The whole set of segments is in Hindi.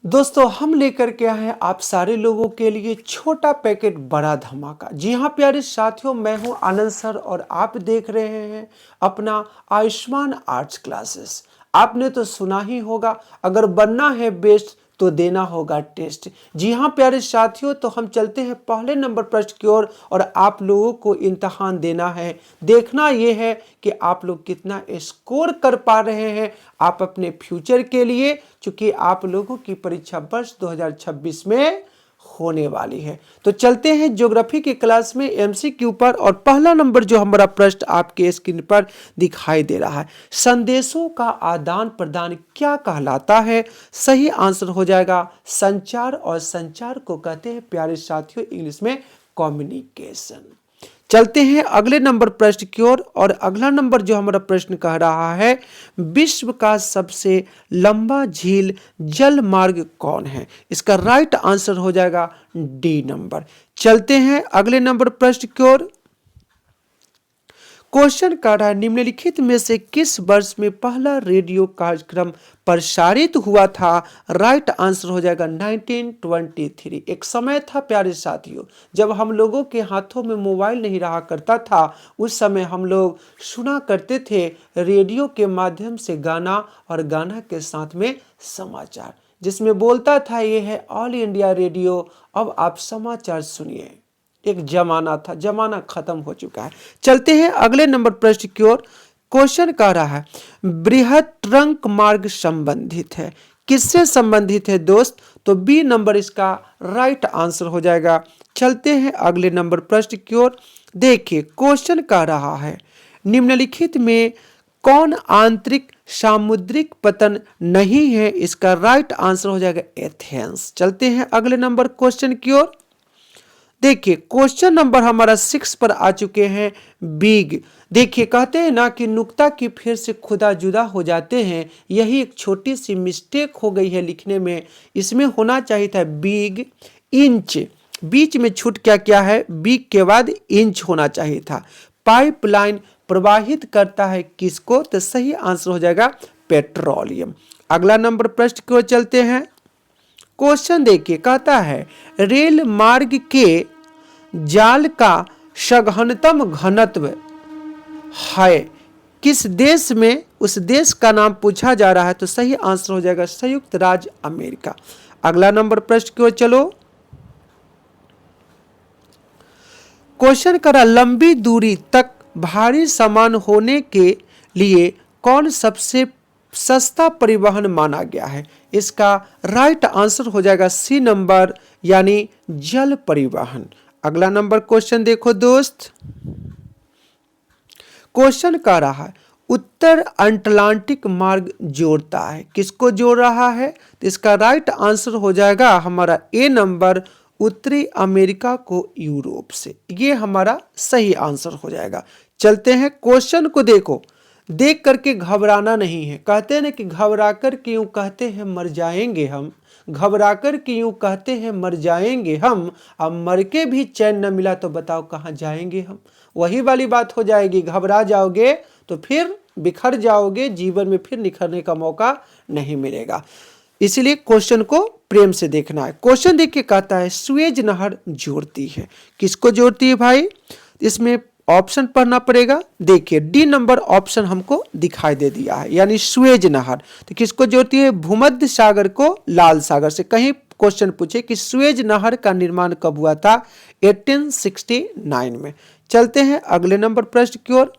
दोस्तों हम लेकर के आए हैं आप सारे लोगों के लिए छोटा पैकेट बड़ा धमाका। जी हाँ प्यारे साथियों, मैं हूं आनंद सर और आप देख रहे हैं अपना आयुष्मान आर्ट्स क्लासेस। आपने तो सुना ही होगा, अगर बनना है बेस्ट तो देना होगा टेस्ट। जी हाँ प्यारे साथियों, तो हम चलते हैं पहले नंबर प्रश्न की ओर और आप लोगों को इम्तहान देना है। देखना यह है कि आप लोग कितना स्कोर कर पा रहे हैं आप अपने फ्यूचर के लिए, चूंकि आप लोगों की परीक्षा वर्ष 2026 में होने वाली है। तो चलते हैं ज्योग्राफी की क्लास में एमसीक्यू पर और पहला नंबर जो हमारा प्रश्न आपके स्क्रीन पर दिखाई दे रहा है, संदेशों का आदान प्रदान क्या कहलाता है? सही आंसर हो जाएगा संचार, और संचार को कहते हैं प्यारे साथियों इंग्लिश में कम्युनिकेशन। चलते हैं अगले नंबर प्रश्न की ओर और अगला नंबर जो हमारा प्रश्न कह रहा है, विश्व का सबसे लंबा झील जल मार्ग कौन है? इसका राइट आंसर हो जाएगा डी नंबर। चलते हैं अगले नंबर प्रश्न की ओर। क्वेश्चन कर रहा है, निम्नलिखित में से किस वर्ष में पहला रेडियो कार्यक्रम प्रसारित हुआ था? राइट आंसर हो जाएगा 1923। एक समय था प्यारे साथियों जब हम लोगों के हाथों में मोबाइल नहीं रहा करता था। उस समय हम लोग सुना करते थे रेडियो के माध्यम से गाना और गाना के साथ में समाचार, जिसमें बोलता था ये है ऑल इंडिया रेडियो। अब आप समाचार सुनिए। एक जमाना था, जमाना खत्म हो चुका है। चलते हैं अगले नंबर प्रश्न की ओर। क्वेश्चन कह रहा है, बृहत ट्रंक मार्ग संबंधित है, किससे संबंधित है दोस्त? तो बी नंबर इसका राइट आंसर हो जाएगा। चलते हैं अगले नंबर प्रश्न की ओर। देखिए क्वेश्चन कह रहा है, निम्नलिखित में कौन आंतरिक सामुद्रिक पतन नहीं है? इसका राइट आंसर हो जाएगा एथेंस। चलते हैं अगले नंबर क्वेश्चन की ओर। देखिए क्वेश्चन नंबर हमारा 6 पर आ चुके हैं, बिग। देखिए कहते हैं ना कि नुक्ता की फिर से खुदा जुदा हो जाते हैं, यही एक छोटी सी मिस्टेक हो गई है लिखने में। इसमें होना चाहिए था बिग इंच, बीच में छूट क्या क्या है, बिग के बाद इंच होना चाहिए था। पाइपलाइन प्रवाहित करता है किसको? तो सही आंसर हो जाएगा पेट्रोलियम। अगला नंबर प्रश्न की ओर चलते हैं। क्वेश्चन देखिए कहता है, रेल मार्ग के जाल का सघनतम घनत्व है किस देश में? उस देश का नाम पूछा जा रहा है, तो सही आंसर हो जाएगा संयुक्त राज्य अमेरिका। अगला नंबर प्रश्न की ओर चलो। क्वेश्चन करा, लंबी दूरी तक भारी सामान होने के लिए कौन सबसे सस्ता परिवहन माना गया है? इसका राइट आंसर हो जाएगा सी नंबर, यानी जल परिवहन। अगला नंबर क्वेश्चन देखो दोस्त। क्वेश्चन कह रहा है, उत्तर अटलांटिक मार्ग जोड़ता है, किसको जोड़ रहा है? तो इसका राइट आंसर हो जाएगा हमारा ए नंबर, उत्तरी अमेरिका को यूरोप से। ये हमारा सही आंसर हो जाएगा। चलते हैं क्वेश्चन को देखो, देख करके घबराना नहीं है। कहते हैं ना कि घबरा कर क्यों कहते हैं मर जाएंगे हम, घबरा कर क्यों कहते हैं मर जाएंगे हम, अब मर के भी चैन न मिला तो बताओ कहाँ जाएंगे हम। वही वाली बात हो जाएगी, घबरा जाओगे तो फिर बिखर जाओगे, जीवन में फिर निखरने का मौका नहीं मिलेगा। इसलिए क्वेश्चन को प्रेम से देखना है। क्वेश्चन देख के कहता है, सुएज नहर जोड़ती है, किसको जोड़ती है भाई? इसमें ऑप्शन पढ़ना पड़ेगा। देखिए डी नंबर ऑप्शन हमको दिखाई दे दिया है, यानी सुएज नहर तो किसको जोड़ती है? भूमध्य सागर को लाल सागर से। कहीं क्वेश्चन पूछे कि सुएज नहर का निर्माण कब हुआ था? 1869 में। चलते हैं अगले नंबर प्रश्न की ओर।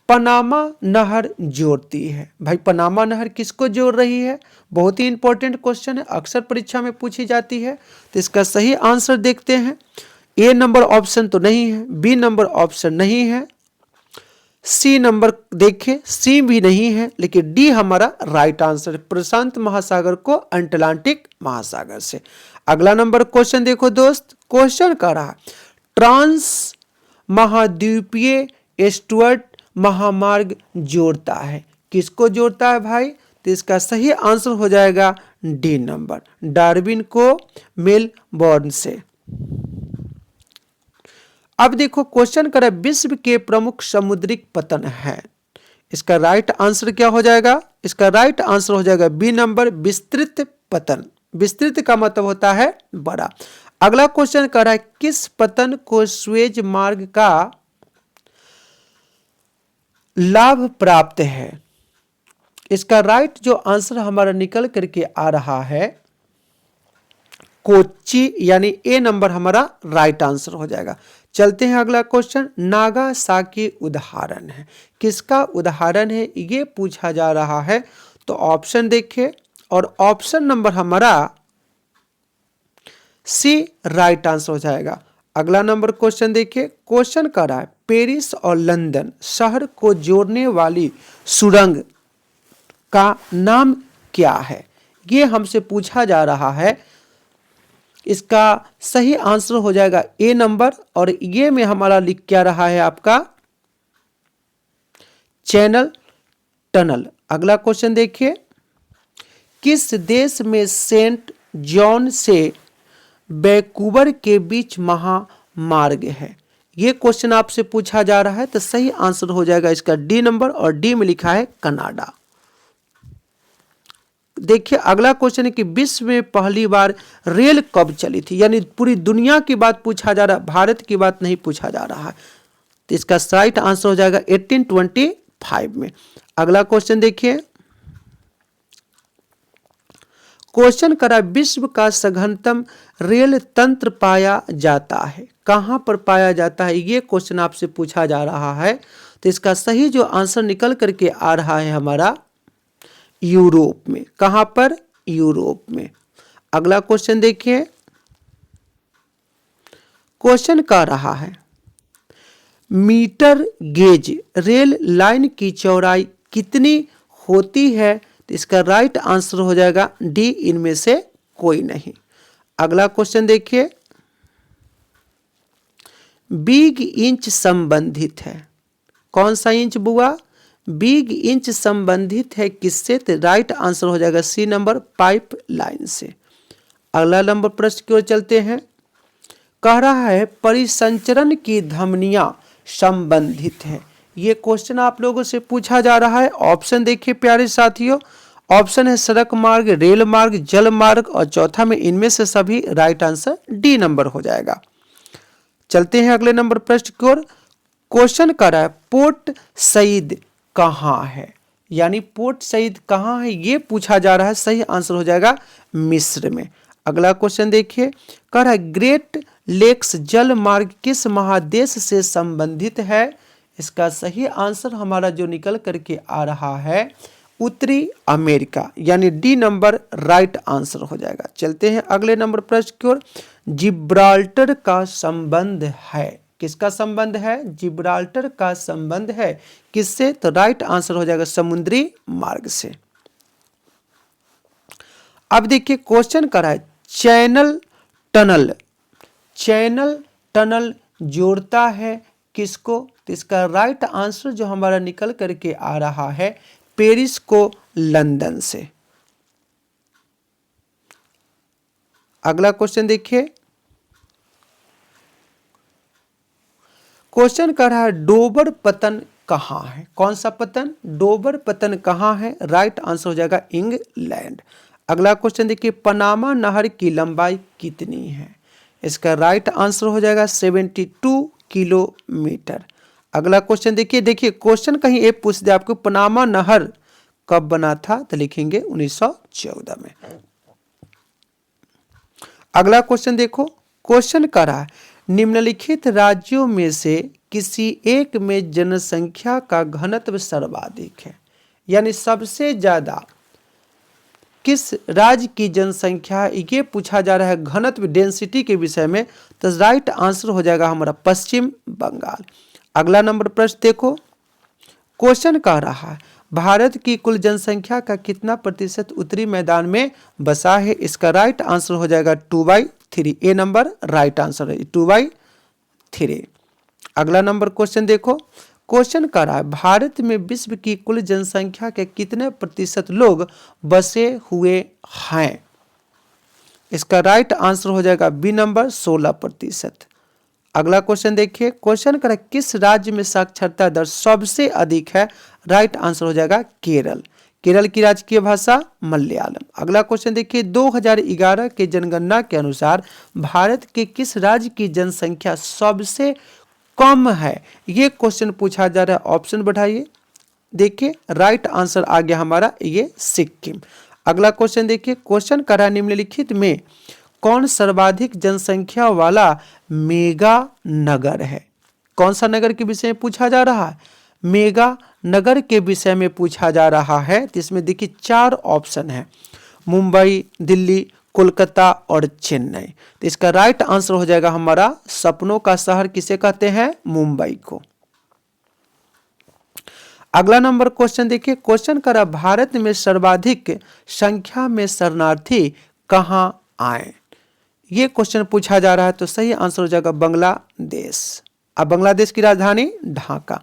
पनामा नहर जोड़ती है, भाई पनामा नहर किसको जोड़ रही है? बहुत ही इंपॉर्टेंट क्वेश्चन है, अक्सर परीक्षा में पूछी जाती है। तो इसका सही आंसर देखते हैं। ए नंबर ऑप्शन तो नहीं है, बी नंबर ऑप्शन नहीं है, सी नंबर देखें सी भी नहीं है, लेकिन डी हमारा राइट आंसर है, प्रशांत महासागर को अटलांटिक महासागर से। अगला नंबर क्वेश्चन देखो दोस्त। क्वेश्चन कह रहा है, ट्रांस महाद्वीपीय स्टुअर्ट महामार्ग जोड़ता है, किसको जोड़ता है भाई? तो इसका सही आंसर हो जाएगा डी नंबर, डार्विन को मेलबोर्न से। अब देखो क्वेश्चन कर विश्व के प्रमुख समुद्रिक पतन है, इसका राइट आंसर क्या हो जाएगा? इसका राइट आंसर हो जाएगा बी नंबर, विस्तृत पतन। विस्तृत का मतलब होता है बड़ा। अगला क्वेश्चन कर रहा है किस पतन को सुएज मार्ग का लाभ प्राप्त है। इसका राइट जो आंसर हमारा निकल करके आ रहा है कोच्चि, यानी ए नंबर हमारा राइट आंसर हो जाएगा। चलते हैं अगला क्वेश्चन, नागासाकी उदाहरण है, किसका उदाहरण है ये पूछा जा रहा है। तो ऑप्शन देखिए और ऑप्शन नंबर हमारा सी राइट आंसर हो जाएगा। अगला नंबर क्वेश्चन देखिए, क्वेश्चन कर रहा है पेरिस और लंदन शहर को जोड़ने वाली सुरंग का नाम क्या है, ये हमसे पूछा जा रहा है। इसका सही आंसर हो जाएगा ए नंबर, और ये में हमारा लिख क्या रहा है आपका चैनल टनल। अगला क्वेश्चन देखिए, किस देश में सेंट जॉन से वैंकूवर के बीच महामार्ग है, ये क्वेश्चन आपसे पूछा जा रहा है। तो सही आंसर हो जाएगा इसका डी नंबर, और डी में लिखा है कनाडा। देखिए अगला क्वेश्चन है कि विश्व में पहली बार रेल कब चली थी, यानी पूरी दुनिया की बात पूछा जा रहा है, भारत की बात नहीं पूछा जा रहा है। तो इसका राइट आंसर हो जाएगा 1825 में। अगला क्वेश्चन देखिए, क्वेश्चन करा विश्व का सघनतम रेल तंत्र पाया जाता है, कहां पर पाया जाता है, ये क्वेश्चन आपसे पूछा जा रहा है। तो इसका सही जो आंसर निकल करके आ रहा है हमारा यूरोप में। कहां पर, यूरोप में। अगला क्वेश्चन देखिए, क्वेश्चन कह रहा है मीटर गेज रेल लाइन की चौड़ाई कितनी होती है। तो इसका राइट आंसर हो जाएगा डी, इनमें से कोई नहीं। अगला क्वेश्चन देखिए, बिग इंच संबंधित है, कौन सा इंच बुआ, बिग इंच संबंधित है किससे। तो राइट आंसर हो जाएगा सी नंबर, पाइप लाइन से। अगला नंबर प्रश्न की ओर चलते हैं, कह रहा है परिसंचरण की धमनियां संबंधित है, ये क्वेश्चन आप लोगों से पूछा जा रहा है। ऑप्शन देखिए प्यारे साथियों, ऑप्शन है सड़क मार्ग, रेल मार्ग, जल मार्ग, और चौथा में इनमें से सभी राइट आंसर डी नंबर हो जाएगा। चलते हैं अगले नंबर प्रश्न की ओर। क्वेश्चन कर रहा है पोर्ट सईद कहाँ है, यानी पोर्ट सईद कहाँ है ये पूछा जा रहा है। सही आंसर हो जाएगा मिस्र में। अगला क्वेश्चन देखिए, कह रहा है ग्रेट लेक्स जल मार्ग किस महादेश से संबंधित है। इसका सही आंसर हमारा जो निकल करके आ रहा है उत्तरी अमेरिका, यानी डी नंबर राइट आंसर हो जाएगा। चलते हैं अगले नंबर प्रश्न की ओर। जिब्राल्टर का संबंध है, किसका संबंध है, जिब्राल्टर का संबंध है किससे। तो राइट आंसर हो जाएगा समुद्री मार्ग से। अब देखिए क्वेश्चन कर रहा है चैनल टनल, चैनल टनल जोड़ता है किसको। तो इसका राइट आंसर जो हमारा निकल करके आ रहा है पेरिस को लंदन से। अगला क्वेश्चन देखिए, क्वेश्चन कर रहा है डोबर पतन कहां है, कौन सा पतन, डोबर पतन कहां है। राइट आंसर हो जाएगा इंग्लैंड। अगला क्वेश्चन देखिए, पनामा नहर की लंबाई कितनी है। इसका राइट आंसर हो जाएगा 72 किलोमीटर। अगला क्वेश्चन देखिए क्वेश्चन कहीं ये पूछ दे आपको पनामा नहर कब बना था, तो लिखेंगे 1914 में। अगला क्वेश्चन देखो, क्वेश्चन कर रहा है निम्नलिखित राज्यों में से किसी एक में जनसंख्या का घनत्व सर्वाधिक है, यानी सबसे ज्यादा किस राज्य की जनसंख्या, ये पूछा जा रहा है घनत्व डेंसिटी के विषय में। तो राइट आंसर हो जाएगा हमारा पश्चिम बंगाल। अगला नंबर प्रश्न देखो, क्वेश्चन कह रहा है भारत की कुल जनसंख्या का कितना प्रतिशत उत्तरी मैदान में बसा है। इसका राइट आंसर हो जाएगा 2/3, ए नंबर राइट आंसर है 2/3। अगला नंबर क्वेश्चन देखो, क्वेश्चन कर रहा है भारत में विश्व की कुल जनसंख्या के कितने प्रतिशत लोग बसे हुए हैं। इसका राइट आंसर हो जाएगा बी नंबर 16%। अगला क्वेश्चन देखिए, क्वेश्चन कर रहा है किस राज्य में साक्षरता दर सबसे अधिक है। राइट आंसर हो जाएगा केरल। केरल की राजकीय भाषा मलयालम। अगला क्वेश्चन देखिए, 2011 के जनगणना के अनुसार भारत के किस राज्य की जनसंख्या सबसे कम है? ये क्वेश्चन पूछा जा रहा है, ऑप्शन बढ़ाइए। देखिए राइट आंसर आ गया हमारा ये सिक्किम। अगला क्वेश्चन देखिए, क्वेश्चन करा निम्नलिखित में कौन सर्वाधिक जनसंख्या वाला मेगा नगर है? कौन सा नगर के विषय में पूछा जा रहा है? मेगा नगर के विषय में पूछा जा रहा है। तो इसमें देखिए 4 ऑप्शन है, मुंबई, दिल्ली, कोलकाता और चेन्नई। तो इसका राइट आंसर हो जाएगा हमारा सपनों का शहर किसे कहते हैं? मुंबई को। अगला नंबर क्वेश्चन देखिए, क्वेश्चन करा भारत में सर्वाधिक संख्या में शरणार्थी कहां आए? ये क्वेश्चन पूछा जा रहा है, तो सही आंसर हो जाएगा बांग्लादेश। अब बांग्लादेश की राजधानी ढाका।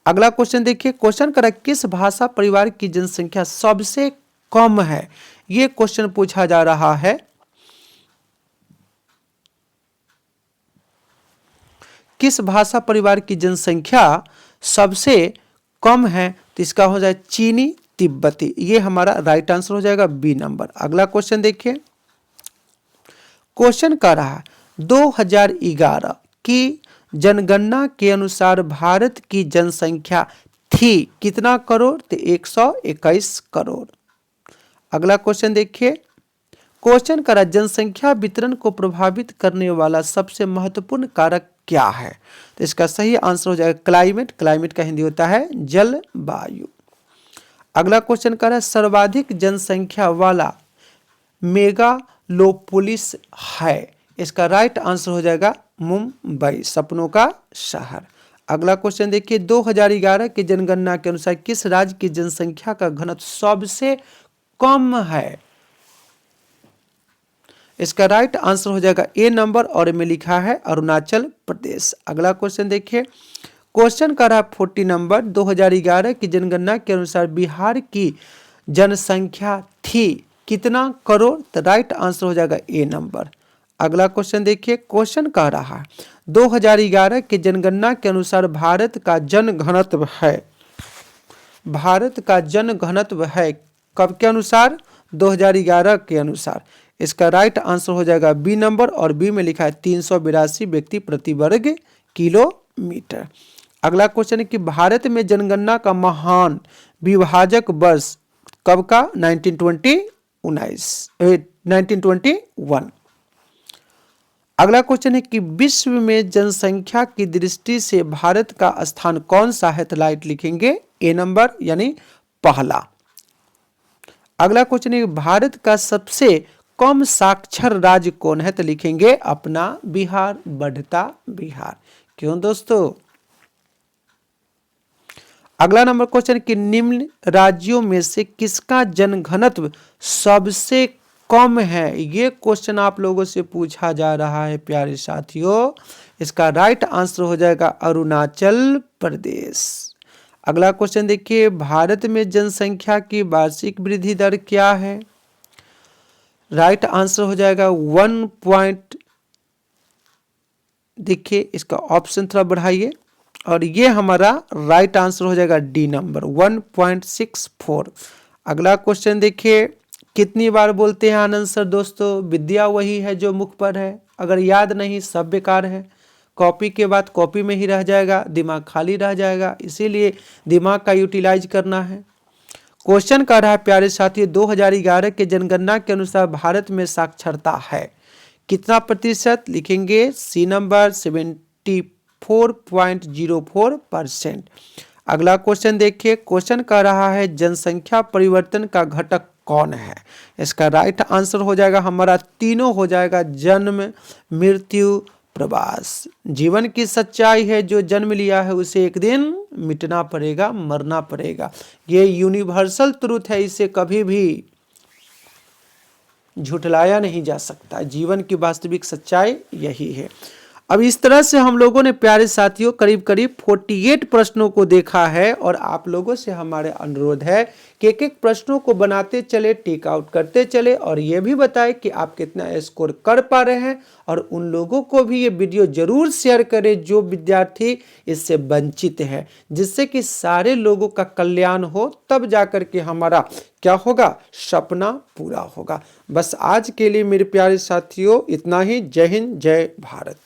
अगला क्वेश्चन देखिए, क्वेश्चन करा किस भाषा परिवार की जनसंख्या सबसे कम है? ये क्वेश्चन पूछा जा रहा है। किस भाषा परिवार की जनसंख्या सबसे कम है? तो इसका हो जाए चीनी तिब्बती। ये हमारा राइट आंसर हो जाएगा बी नंबर। अगला क्वेश्चन देखिए, क्वेश्चन कर रहा है 2011 की जनगणना के अनुसार भारत की जनसंख्या थी कितना करोड़? तो 121 करोड़। अगला क्वेश्चन देखिए, क्वेश्चन करा जनसंख्या वितरण को प्रभावित करने वाला सबसे महत्वपूर्ण कारक क्या है? तो इसका सही आंसर हो जाएगा क्लाइमेट। क्लाइमेट का हिंदी होता है जलवायु। अगला क्वेश्चन कर रहा है सर्वाधिक जनसंख्या वाला मेगालोपोलिस है? इसका राइट आंसर हो जाएगा मुंबई, सपनों का शहर। अगला क्वेश्चन देखिए, 2011 की जनगणना के अनुसार किस राज्य की जनसंख्या का घनत्व सबसे कम है? इसका राइट आंसर हो जाएगा ए नंबर और में लिखा है अरुणाचल प्रदेश। अगला क्वेश्चन देखिए, क्वेश्चन का रहा 40 नंबर, 2011 की जनगणना के अनुसार बिहार की जनसंख्या थी कितना करोड़? तो राइट आंसर हो जाएगा ए नंबर। अगला क्वेश्चन देखिए, क्वेश्चन कह रहा है 2011 की जनगणना के अनुसार भारत का जनघनत्व है। भारत का जनघनत्व है कब के अनुसार? 2011 के अनुसार। इसका राइट आंसर हो जाएगा बी नंबर और बी में लिखा है 382 व्यक्ति प्रति वर्ग किलोमीटर। अगला क्वेश्चन है कि भारत में जनगणना का महान विभाजक वर्ष कब का? 1921। अगला क्वेश्चन है कि विश्व में जनसंख्या की दृष्टि से भारत का स्थान कौन सा है? तो लाइट लिखेंगे ए नंबर यानी पहला। अगला क्वेश्चन है भारत का सबसे कम साक्षर राज्य कौन है? तो लिखेंगे अपना बिहार, बढ़ता बिहार। क्यों दोस्तों? अगला नंबर क्वेश्चन कि निम्न राज्यों में से किसका जनघनत्व सबसे कम है? ये क्वेश्चन आप लोगों से पूछा जा रहा है प्यारे साथियों। इसका राइट आंसर हो जाएगा अरुणाचल प्रदेश। अगला क्वेश्चन देखिए, भारत में जनसंख्या की वार्षिक वृद्धि दर क्या है? राइट आंसर हो जाएगा 1 देखिए इसका ऑप्शन थोड़ा बढ़ाइए और ये हमारा राइट आंसर हो जाएगा डी नंबर 1.64। अगला क्वेश्चन देखिए, कितनी बार बोलते हैं आनंद सर? दोस्तों विद्या वही है जो मुख पर है, अगर याद नहीं सब बेकार है। कॉपी के बाद कॉपी में ही रह जाएगा, दिमाग खाली रह जाएगा, इसीलिए दिमाग का यूटिलाइज करना है। क्वेश्चन कर रहा है प्यारे साथी 2011 के जनगणना के अनुसार भारत में साक्षरता है कितना प्रतिशत? लिखेंगे सी नंबर 74.04%। अगला क्वेश्चन देखिए, क्वेश्चन कर रहा है जनसंख्या परिवर्तन का घटक कौन है? इसका राइट आंसर हो जाएगा हमारा तीनों हो जाएगा, जन्म, मृत्यु, प्रवास। जीवन की सच्चाई है, जो जन्म लिया है उसे एक दिन मिटना पड़ेगा, मरना पड़ेगा। ये यूनिवर्सल ट्रूथ है, इसे कभी भी झुठलाया नहीं जा सकता। जीवन की वास्तविक सच्चाई यही है। अब इस तरह से हम लोगों ने प्यारे साथियों करीब करीब 48 प्रश्नों को देखा है और आप लोगों से हमारे अनुरोध है कि एक एक प्रश्नों को बनाते चले, टिक आउट करते चले और ये भी बताएं कि आप कितना स्कोर कर पा रहे हैं और उन लोगों को भी ये वीडियो जरूर शेयर करें जो विद्यार्थी इससे वंचित है, जिससे कि सारे लोगों का कल्याण हो, तब जाकर के हमारा क्या होगा, सपना पूरा होगा। बस आज के लिए मेरे प्यारे साथियों इतना ही। जय हिंद, जय भारत।